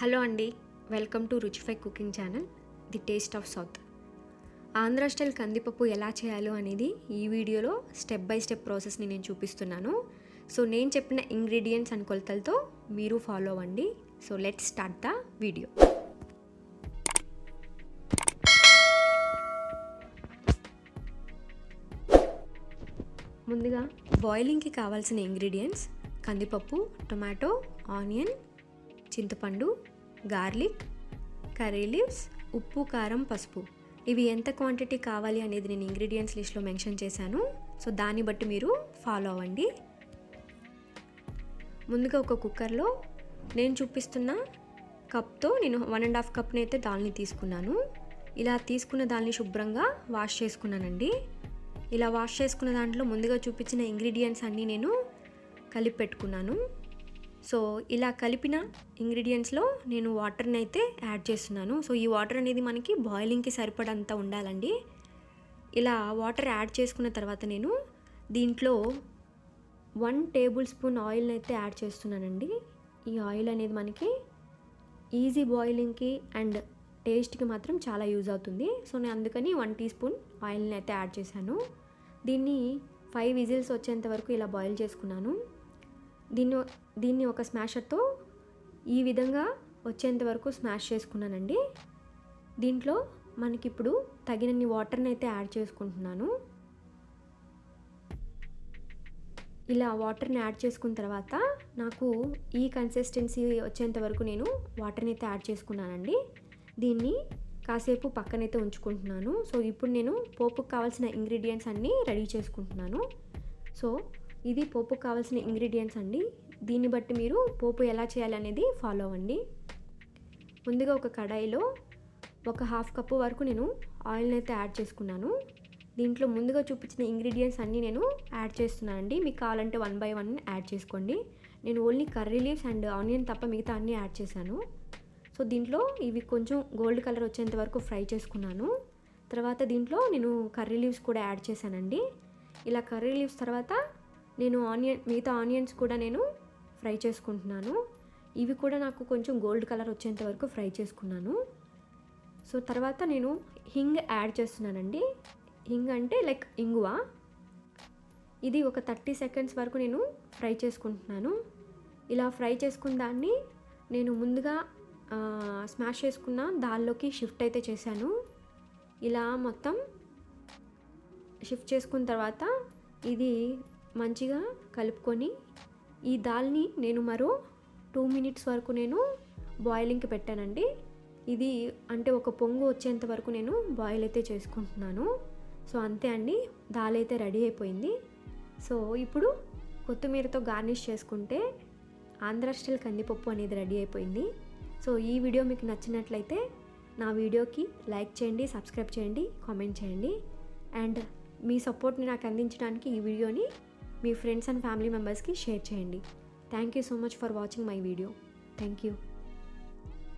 Hello అండి, welcome to Ruchifi cooking channel the taste of south. Andhra style కందిపప్పు ఎలా చేయాలో అనేది ఈ వీడియోలో స్టెప్ బై స్టెప్ ప్రాసెస్ని నేను చూపిస్తున్నాను. సో నేను చెప్పిన ఇంగ్రీడియంట్స్ అండ్ కొలతలతో మీరు ఫాలో అవ్వండి. So let's start the video. ముందుగా బాయిలింగ్కి కావాల్సిన ఇంగ్రీడియంట్స్: కందిపప్పు, టొమాటో, ఆనియన్, చింతపండు, గార్లిక్, కర్రీ లీవ్స్, ఉప్పు, కారం, పసుపు. ఇవి ఎంత క్వాంటిటీ కావాలి అనేది నేను ఇంగ్రీడియంట్స్ లిస్ట్లో మెన్షన్ చేశాను. సో దాన్ని బట్టి మీరు ఫాలో అవ్వండి. ముందుగా ఒక కుక్కర్లో నేను చూపిస్తున్న కప్తో నేను 1.5 కప్ని అయితే దాల్ని తీసుకున్నాను. ఇలా తీసుకున్న దాల్ని శుభ్రంగా వాష్ చేసుకున్నానండి. ఇలా వాష్ చేసుకున్న దాంట్లో ముందుగా చూపించిన ఇంగ్రీడియంట్స్ అన్నీ నేను కలిపి పెట్టుకున్నాను. సో ఇలా కలిపిన ఇంగ్రీడియంట్స్లో నేను వాటర్ని అయితే యాడ్ చేస్తున్నాను. సో ఈ వాటర్ అనేది మనకి బాయిలింగ్కి సరిపడంత ఉండాలండి. ఇలా వాటర్ యాడ్ చేసుకున్న తర్వాత నేను దీంట్లో 1 టేబుల్ స్పూన్ ఆయిల్ని అయితే యాడ్ చేస్తున్నానండి. ఈ ఆయిల్ అనేది మనకి ఈజీ బాయిలింగ్కి అండ్ టేస్ట్కి మాత్రం చాలా యూజ్ అవుతుంది. సో నేను అందుకని 1 టీ స్పూన్ ఆయిల్ని అయితే యాడ్ చేశాను. దీన్ని 5 విజిల్స్ వచ్చేంత వరకు ఇలా బాయిల్ చేసుకున్నాను. దీన్ని ఒక స్మాషర్తో ఈ విధంగా వచ్చేంత వరకు స్మాష్ చేసుకున్నానండి. దీంట్లో మనకిప్పుడు తగినన్ని వాటర్ని అయితే యాడ్ చేసుకుంటున్నాను. ఇలా వాటర్ని యాడ్ చేసుకున్న తర్వాత నాకు ఈ కన్సిస్టెన్సీ వచ్చేంత వరకు నేను వాటర్ని అయితే యాడ్ చేసుకున్నానండి. దీన్ని కాసేపు పక్కనైతే ఉంచుకుంటున్నాను. సో ఇప్పుడు నేను పోపుకు కావాల్సిన ఇంగ్రీడియంట్స్ అన్నీ రెడీ చేసుకుంటున్నాను. సో ఇది పోపుకు కావాల్సిన ఇంగ్రీడియంట్స్ అండి. దీన్ని బట్టి మీరు పోపు ఎలా చేయాలనేది ఫాలో అవ్వండి. ముందుగా ఒక కడాయిలో ఒక 1/2 కప్పు వరకు నేను ఆయిల్ని అయితే యాడ్ చేసుకున్నాను. దీంట్లో ముందుగా చూపించిన ఇంగ్రీడియంట్స్ అన్నీ నేను యాడ్ చేస్తున్నానండి. మీకు కావాలంటే 1 by 1 యాడ్ చేసుకోండి. నేను only curry leaves and onion తప్ప మిగతా అన్నీ యాడ్ చేశాను. సో దీంట్లో ఇవి కొంచెం గోల్డ్ కలర్ వచ్చేంత వరకు ఫ్రై చేసుకున్నాను. తర్వాత దీంట్లో నేను కర్రీ లీవ్స్ కూడా యాడ్ చేశానండి. ఇలా కర్రీ లీవ్స్ తర్వాత నేను మిగతా ఆనియన్స్ కూడా నేను ఫ్రై చేసుకుంటున్నాను. ఇవి కూడా నాకు కొంచెం గోల్డ్ కలర్ వచ్చేంత వరకు ఫ్రై చేసుకున్నాను. సో తర్వాత నేను హింగ్ యాడ్ చేస్తున్నానండి. హింగ్ అంటే లైక్ ఇంగువ. ఇది ఒక 30 సెకండ్స్ వరకు నేను ఫ్రై చేసుకుంటున్నాను. ఇలా ఫ్రై చేసుకున్న దాన్ని నేను ముందుగా స్మాష్ చేసుకున్న దాల్లోకి షిఫ్ట్ అయితే చేశాను. ఇలా మొత్తం షిఫ్ట్ చేసుకున్న తర్వాత ఇది మంచిగా కలుపుకొని ఈ దాల్ని నేను మరో 2 మినిట్స్ వరకు నేను బాయిలింగ్కి పెట్టానండి. ఇది అంటే ఒక పొంగు వచ్చేంత వరకు నేను బాయిల్ అయితే చేసుకుంటున్నాను. సో అంతే అండి, దాల్ అయితే రెడీ అయిపోయింది. సో ఇప్పుడు కొత్తిమీరతో గార్నిష్ చేసుకుంటే ఆంధ్ర స్టైల్ కందిపప్పు అనేది రెడీ అయిపోయింది. సో ఈ వీడియో మీకు నచ్చినట్లయితే నా వీడియోకి లైక్ చేయండి, సబ్స్క్రైబ్ చేయండి, కామెంట్ చేయండి. అండ్ మీ సపోర్ట్ని నాకు అందించడానికి ఈ వీడియోని మీ ఫ్రెండ్స్ అండ్ ఫ్యామిలీ మెంబర్స్కి షేర్ చేయండి. Thank you so much for watching my video. Thank you.